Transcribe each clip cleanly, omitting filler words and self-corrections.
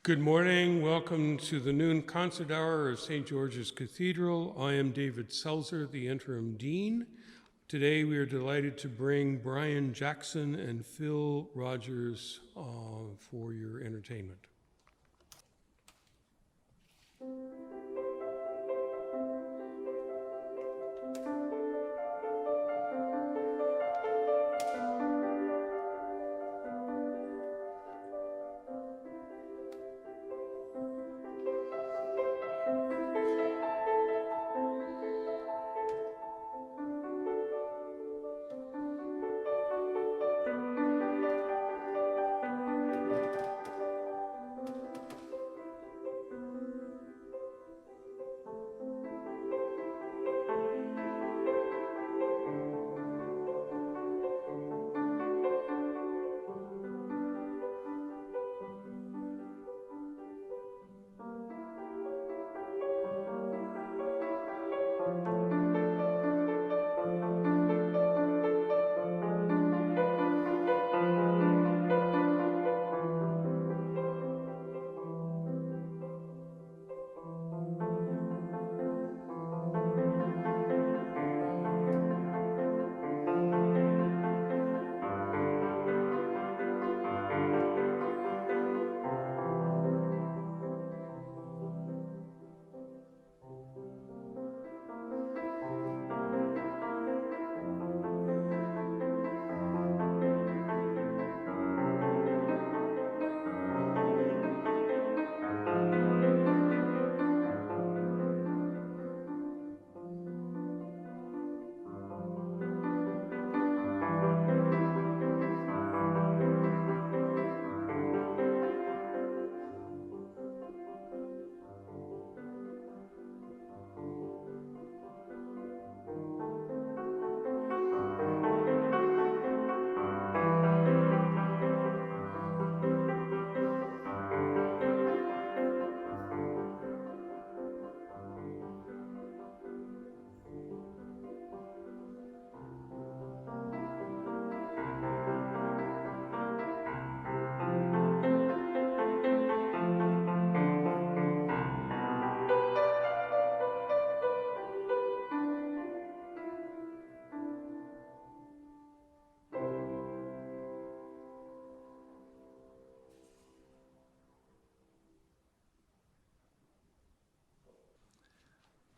Good morning. Welcome to the noon concert hour of St. George's Cathedral. I am David Selzer, the interim dean. Today we are delighted to bring Brian Jackson and Phil Rogers for your entertainment.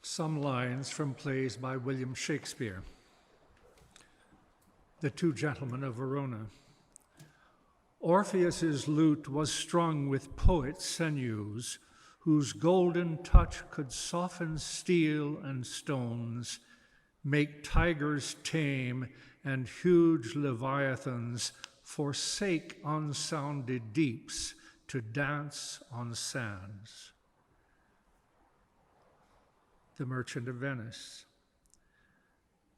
Some lines from plays by William Shakespeare. The Two Gentlemen of Verona. Orpheus's lute was strung with poet sinews, whose golden touch could soften steel and stones, make tigers tame and huge leviathans forsake unsounded deeps to dance on sands. The Merchant of Venice.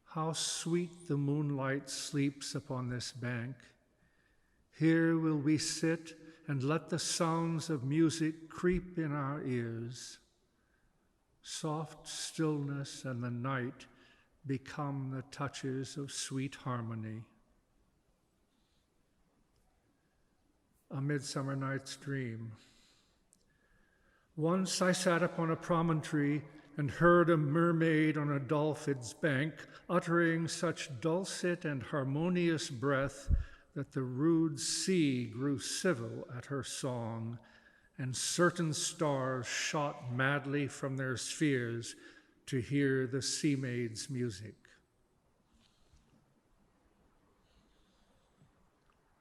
How sweet the moonlight sleeps upon this bank. Here will we sit and let the sounds of music creep in our ears. Soft stillness and the night become the touches of sweet harmony. A Midsummer Night's Dream. Once I sat upon a promontory and heard a mermaid on a dolphin's bank uttering such dulcet and harmonious breath that the rude sea grew civil at her song, and certain stars shot madly from their spheres to hear the sea maid's music.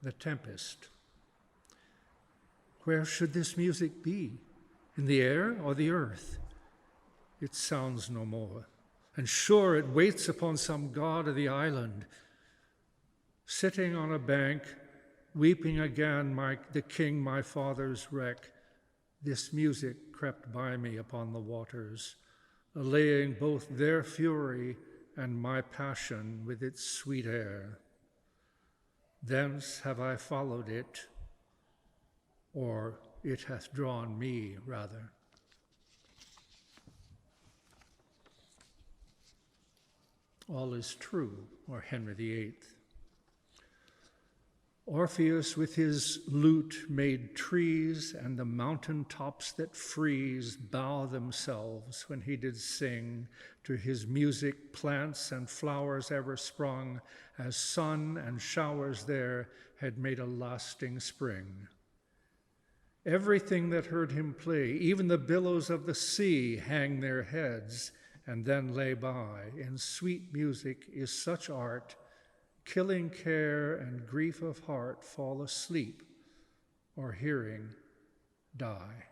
The Tempest. Where should this music be? In the air or the earth? It sounds no more, and sure it waits upon some god of the island. Sitting on a bank, weeping again the king my father's wreck, this music crept by me upon the waters, allaying both their fury and my passion with its sweet air. Thence have I followed it, or it hath drawn me, rather. All is True, or Henry VIII. Orpheus with his lute made trees, and the mountain tops that freeze bow themselves when he did sing. To his music plants and flowers ever sprung, as sun and showers there had made a lasting spring. Everything that heard him play, even the billows of the sea, hang their heads and then lay by. In sweet music is such art, killing care and grief of heart fall asleep, or hearing die.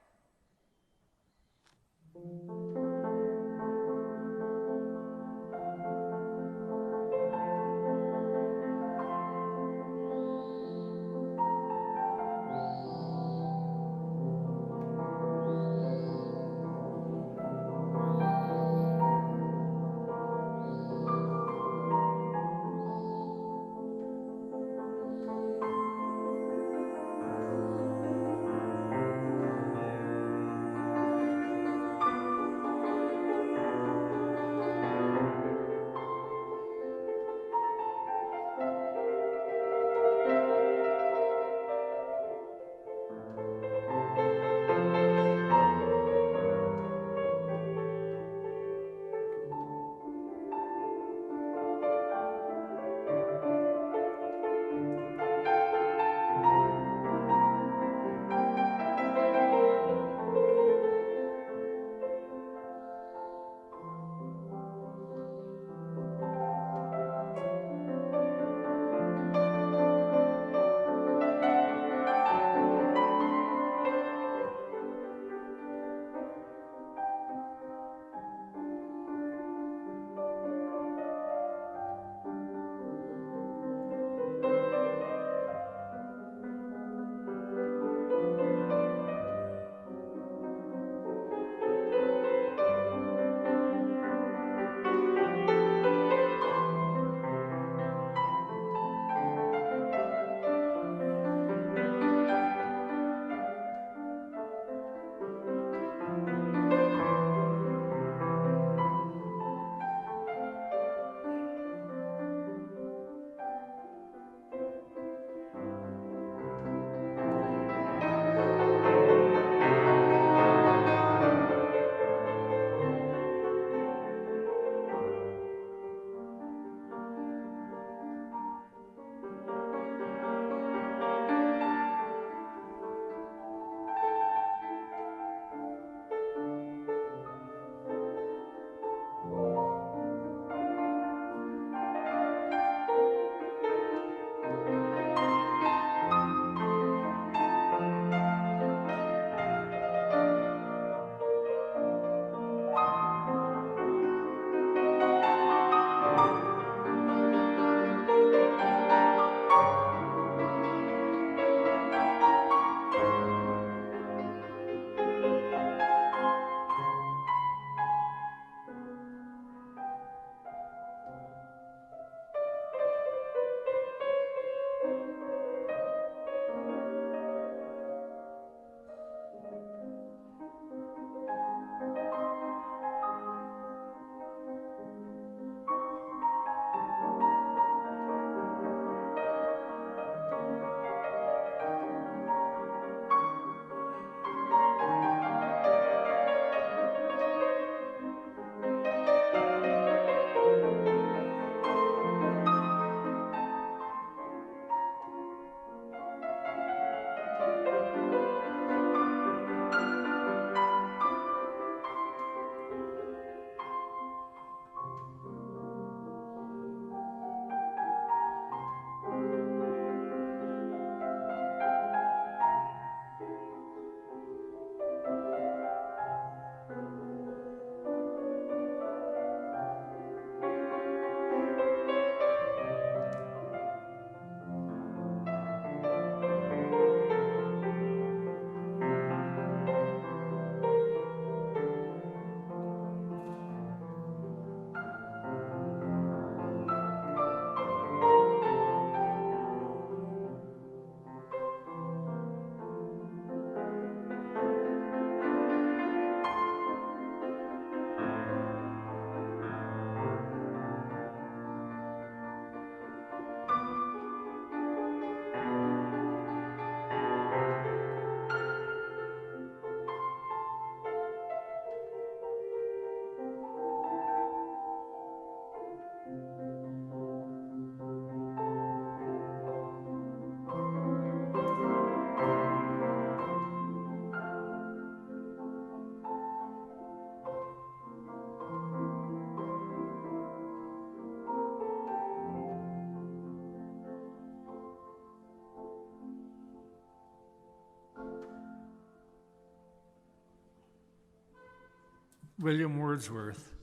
William Wordsworth,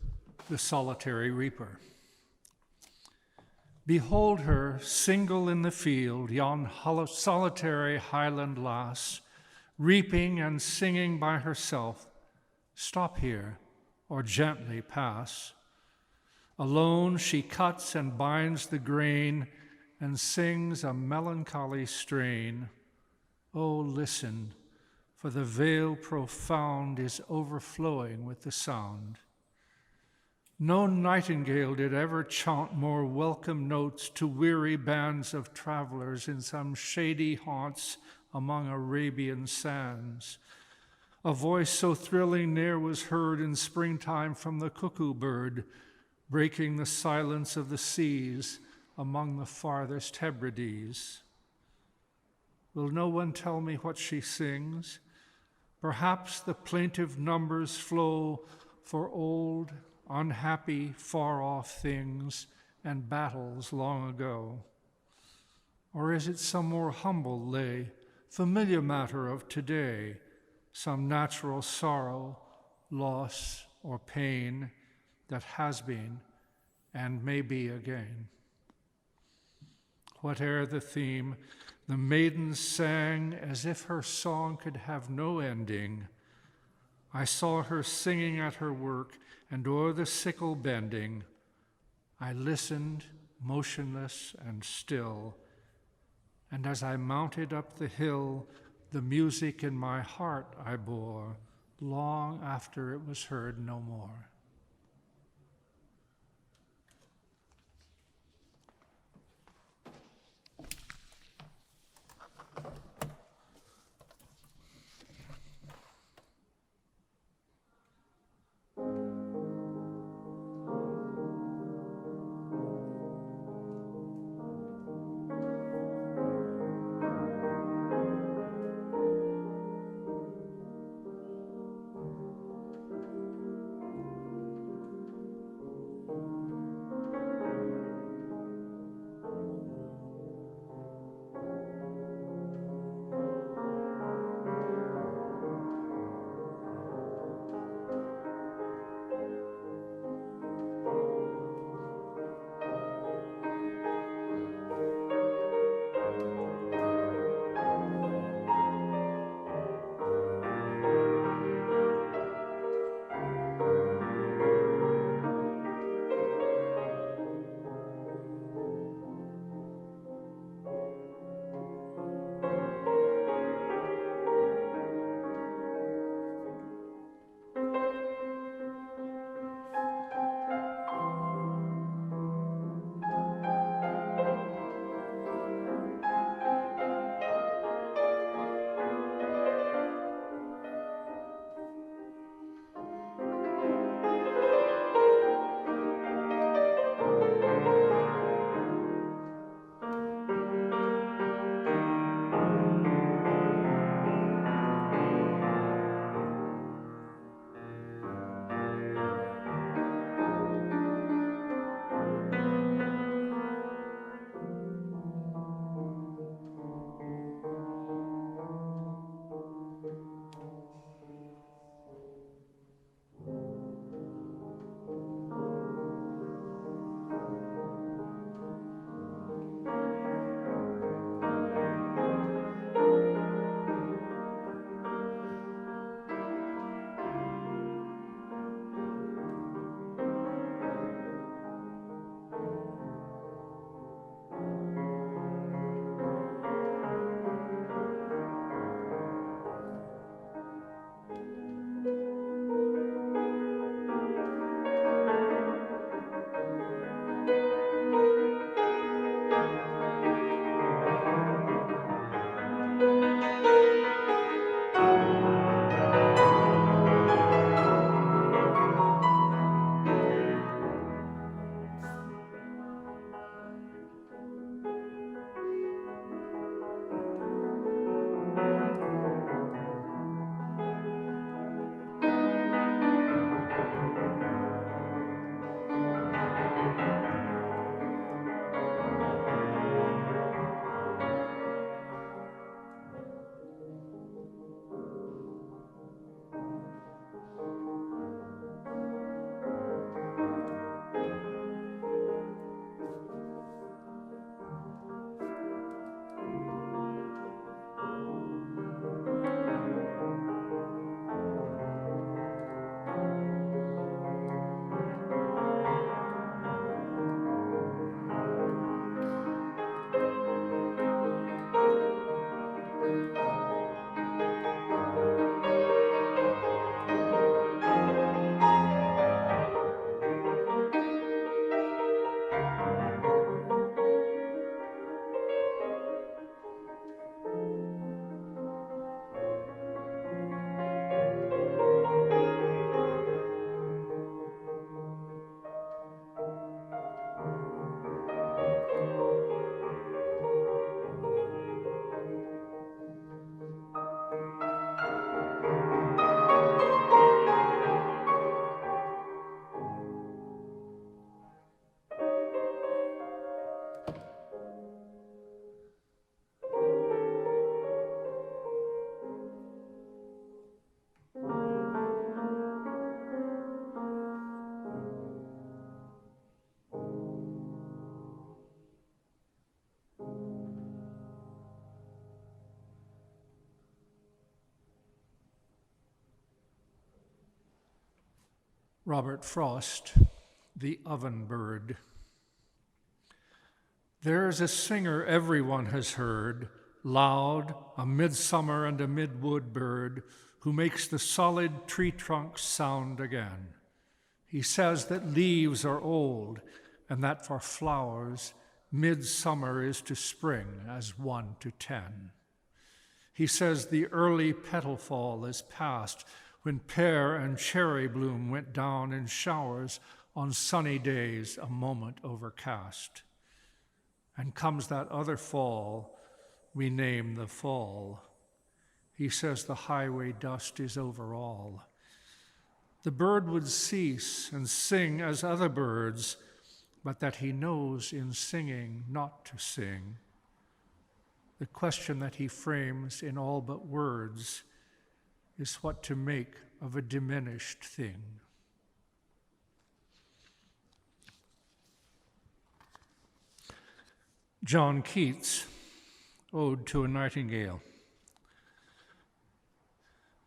The Solitary Reaper. Behold her, single in the field, yon solitary highland lass, reaping and singing by herself. Stop here, or gently pass. Alone she cuts and binds the grain, and sings a melancholy strain. Oh, listen, for the vale profound is overflowing with the sound. No nightingale did ever chaunt more welcome notes to weary bands of travelers in some shady haunts among Arabian sands. A voice so thrilling ne'er was heard in springtime from the cuckoo bird, breaking the silence of the seas among the farthest Hebrides. Will no one tell me what she sings? Perhaps the plaintive numbers flow for old, unhappy, far-off things and battles long ago. Or is it some more humble lay, familiar matter of today, some natural sorrow, loss, or pain that has been and may be again? Whate'er the theme, the maiden sang as if her song could have no ending. I saw her singing at her work, and o'er the sickle bending. I listened, motionless and still, and as I mounted up the hill, the music in my heart I bore, long after it was heard no more. Robert Frost, The Oven Bird. There's a singer everyone has heard, loud, a midsummer and a midwood bird, who makes the solid tree trunks sound again. He says that leaves are old, and that for flowers, midsummer is to spring as 1 to 10. He says the early petal fall is past, when pear and cherry bloom went down in showers on sunny days a moment overcast. And comes that other fall we name the fall. He says the highway dust is over all. The bird would cease and sing as other birds, but that he knows in singing not to sing. The question that he frames in all but words is what to make of a diminished thing. John Keats, Ode to a Nightingale.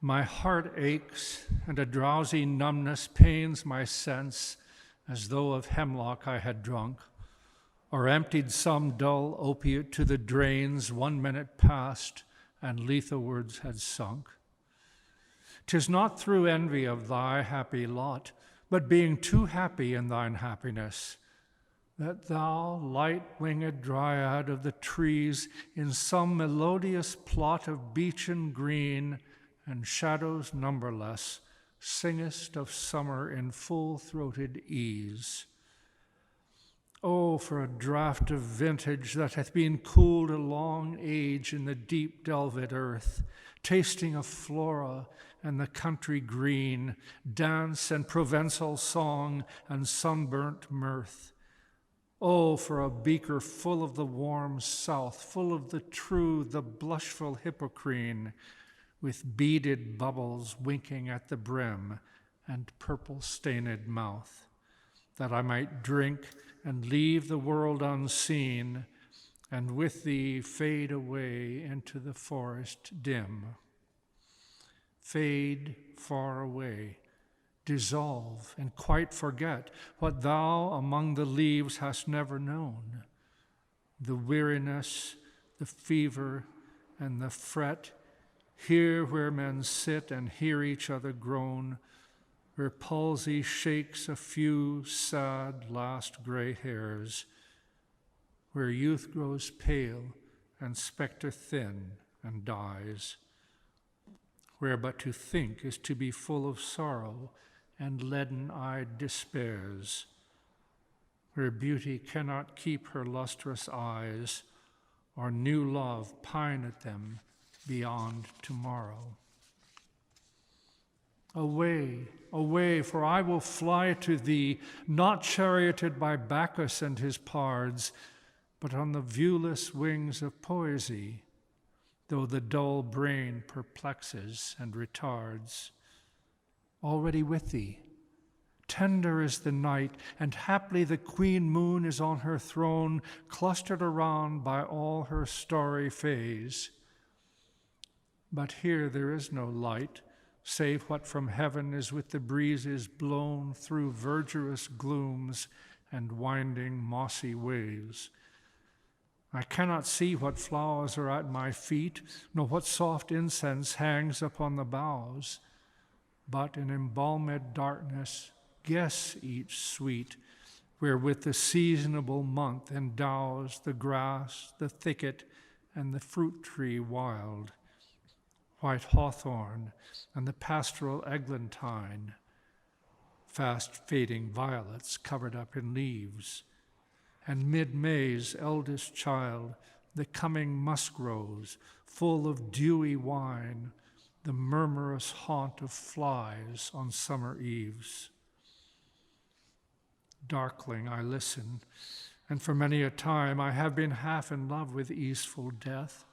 My heart aches, and a drowsy numbness pains my sense, as though of hemlock I had drunk, or emptied some dull opiate to the drains 1 minute past, and lethalwards had sunk. 'Tis not through envy of thy happy lot, but being too happy in thine happiness, that thou, light-winged dryad of the trees, in some melodious plot of beechen green and shadows numberless, singest of summer in full-throated ease. Oh, for a draught of vintage that hath been cooled a long age in the deep delved earth, tasting of flora and the country green, dance and Provençal song and sunburnt mirth. Oh, for a beaker full of the warm south, full of the true, the blushful Hippocrene, with beaded bubbles winking at the brim and purple-stained mouth, that I might drink and leave the world unseen, and with thee fade away into the forest dim. Fade far away, dissolve, and quite forget what thou among the leaves hast never known, the weariness, the fever, and the fret, here where men sit and hear each other groan, where palsy shakes a few sad last gray hairs, where youth grows pale and spectre thin and dies, where but to think is to be full of sorrow and leaden-eyed despairs, where beauty cannot keep her lustrous eyes, or new love pine at them beyond tomorrow. Away, away, for I will fly to thee, not charioted by Bacchus and his pards, but on the viewless wings of poesy, though the dull brain perplexes and retards. Already with thee, tender is the night, and haply the queen moon is on her throne, clustered around by all her starry fays. But here there is no light, save what from heaven is with the breezes blown through verdurous glooms and winding mossy ways. I cannot see what flowers are at my feet, nor what soft incense hangs upon the boughs, but in embalmed darkness guess each sweet, wherewith the seasonable month endows the grass, the thicket, and the fruit tree wild, white hawthorn, and the pastoral eglantine, fast fading violets covered up in leaves, and mid-May's eldest child, the coming musk rose, full of dewy wine, the murmurous haunt of flies on summer eves. Darkling I listen, and for many a time I have been half in love with easeful death,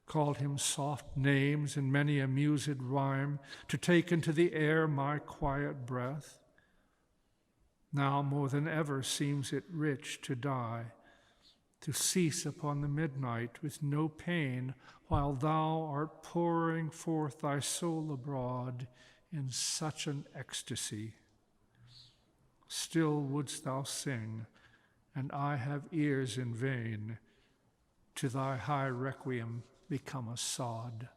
called him soft names in many a mused rhyme, to take into the air my quiet breath. Now more than ever seems it rich to die, to cease upon the midnight with no pain, while thou art pouring forth thy soul abroad in such an ecstasy. still wouldst thou sing, and I have ears in vain, to thy high requiem become a sod.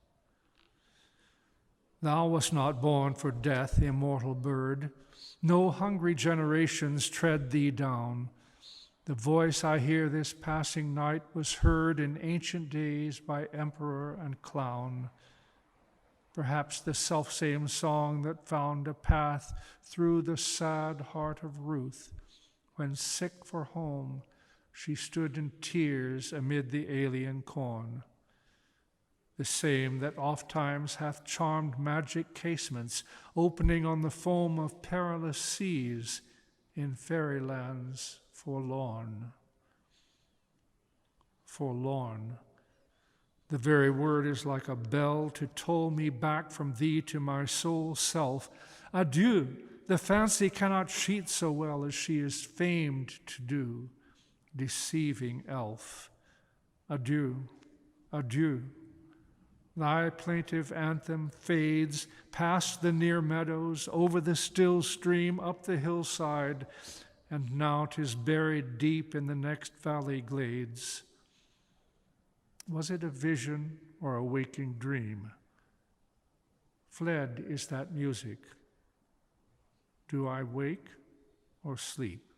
Thou wast not born for death, immortal bird. No hungry generations tread thee down. The voice I hear this passing night was heard in ancient days by emperor and clown. Perhaps the selfsame song that found a path through the sad heart of Ruth, when sick for home she stood in tears amid the alien corn. The same that ofttimes hath charmed magic casements, opening on the foam of perilous seas in fairylands forlorn. Forlorn. The very word is like a bell to toll me back from thee to my sole self. Adieu, the fancy cannot cheat so well as she is famed to do, deceiving elf. Adieu, adieu. Thy plaintive anthem fades past the near meadows, over the still stream, up the hillside, and now 'tis buried deep in the next valley glades. Was it a vision or a waking dream? Fled is that music. Do I wake or sleep?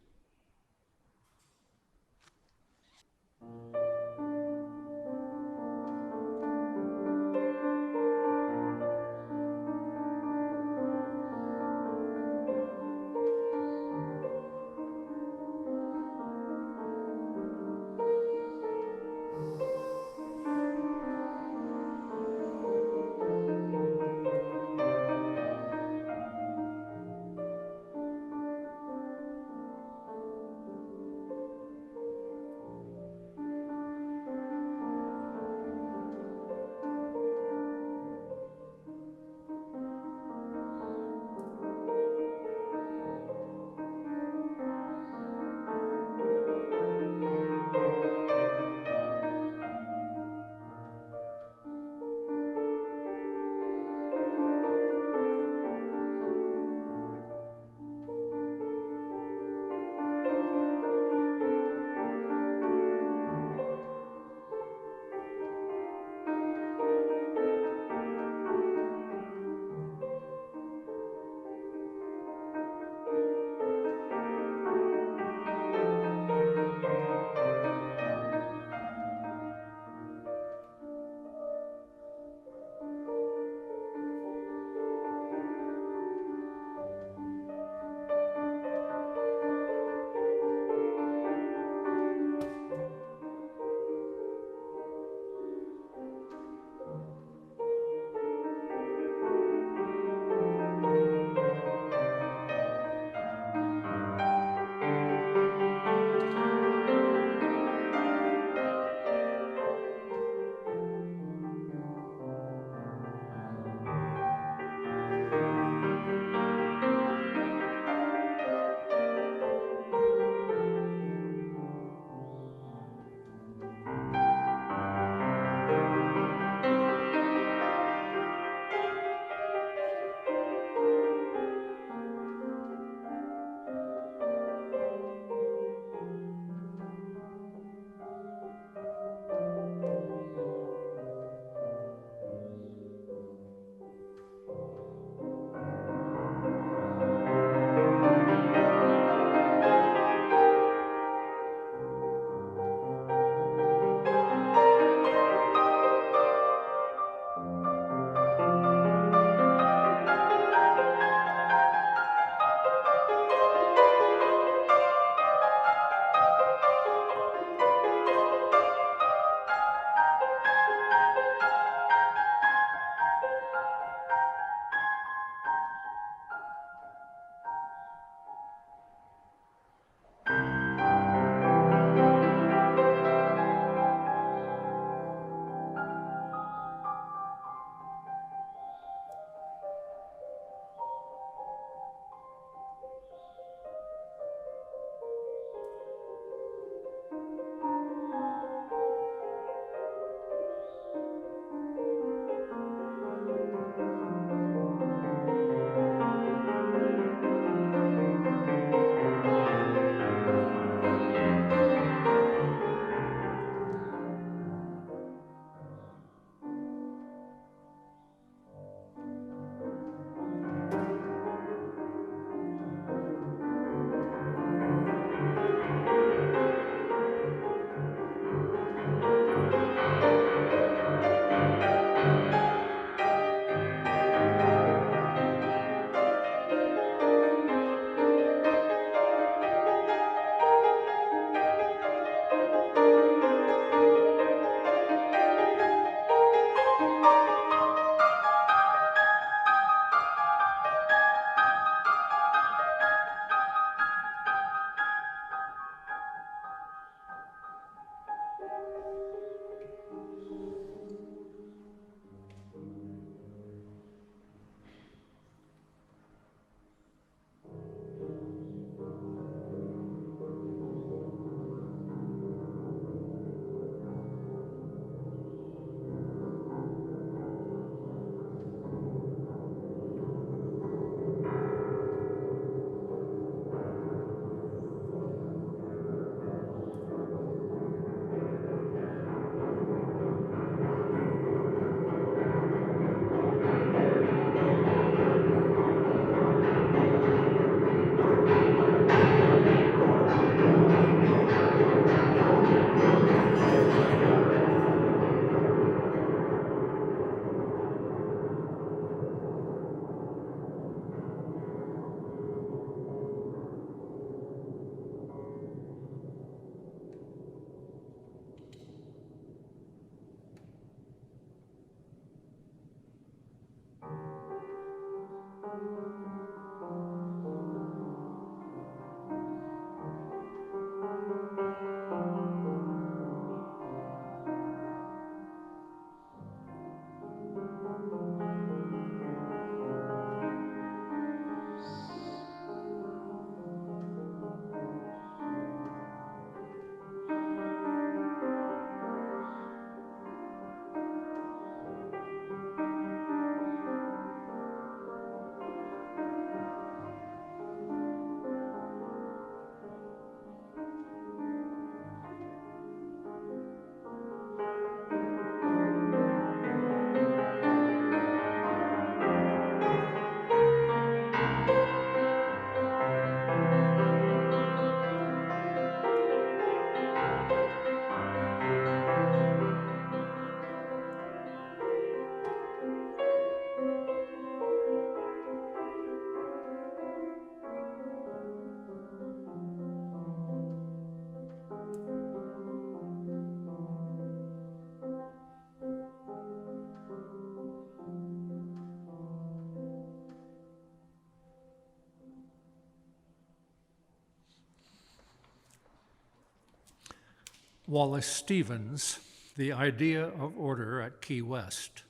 Wallace Stevens, The Idea of Order at Key West.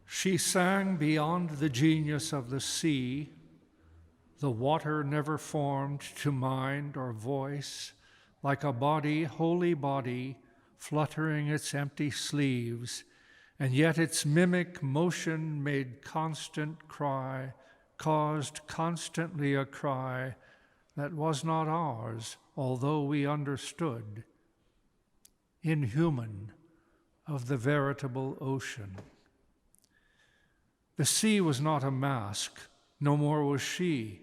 She sang beyond the genius of the sea. The water never formed to mind or voice, like a body, holy body, fluttering its empty sleeves, and yet its mimic motion made constant cry, caused constantly a cry that was not ours, although we understood, inhuman of the veritable ocean. The sea was not a mask, no more was she.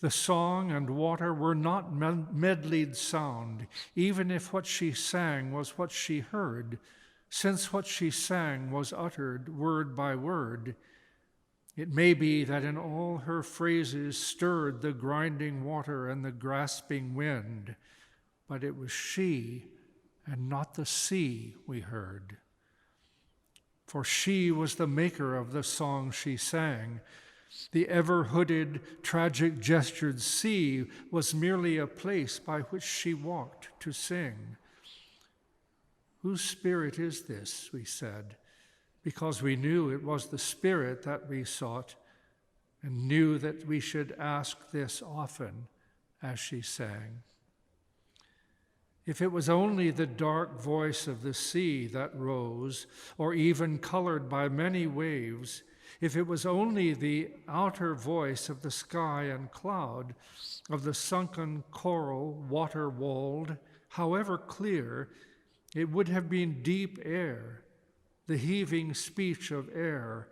The song and water were not medleyed sound, even if what she sang was what she heard, since what she sang was uttered word by word. It may be that in all her phrases stirred the grinding water and the grasping wind, but it was she and not the sea we heard. For she was the maker of the song she sang. The ever-hooded, tragic-gestured sea was merely a place by which she walked to sing. Whose spirit is this, we said, because we knew it was the spirit that we sought and knew that we should ask this often as she sang. If it was only the dark voice of the sea that rose, or even colored by many waves, if it was only the outer voice of the sky and cloud, of the sunken coral water-walled, however clear, it would have been deep air, the heaving speech of air,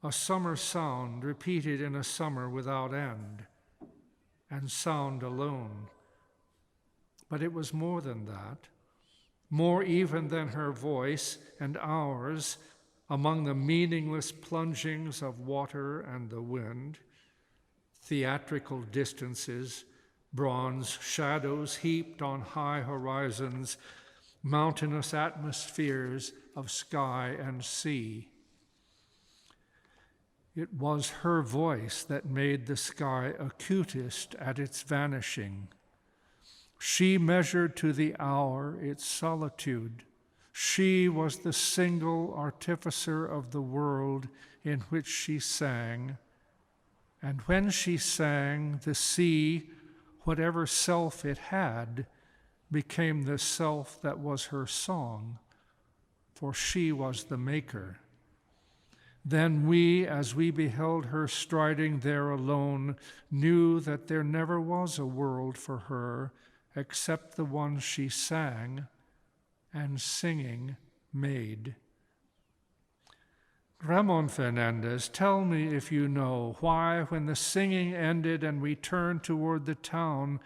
a summer sound repeated in a summer without end, and sound alone. But it was more than that, more even than her voice and ours, among the meaningless plungings of water and the wind, theatrical distances, bronze shadows heaped on high horizons, mountainous atmospheres of sky and sea. It was her voice that made the sky acutest at its vanishing. She measured to the hour its solitude. She was the single artificer of the world in which she sang. And when she sang, the sea, whatever self it had, became the self that was her song, for she was the maker. Then we, as we beheld her striding there alone, knew that there never was a world for her except the one she sang and singing made. Ramon Fernandez, tell me if you know why, when the singing ended and we turned toward the town,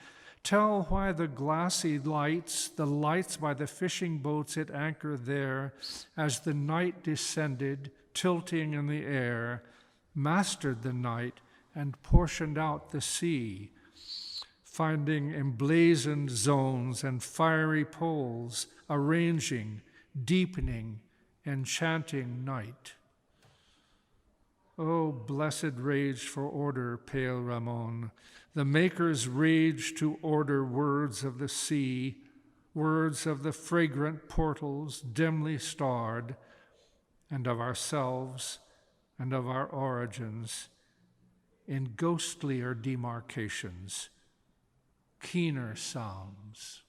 tell why the glassy lights, the lights by the fishing boats at anchor there, as the night descended, tilting in the air, mastered the night and portioned out the sea, finding emblazoned zones and fiery poles, arranging, deepening, enchanting night. Oh, blessed rage for order, pale Ramon, the maker's rage to order words of the sea, words of the fragrant portals dimly starred, and of ourselves and of our origins, in ghostlier demarcations, keener sounds.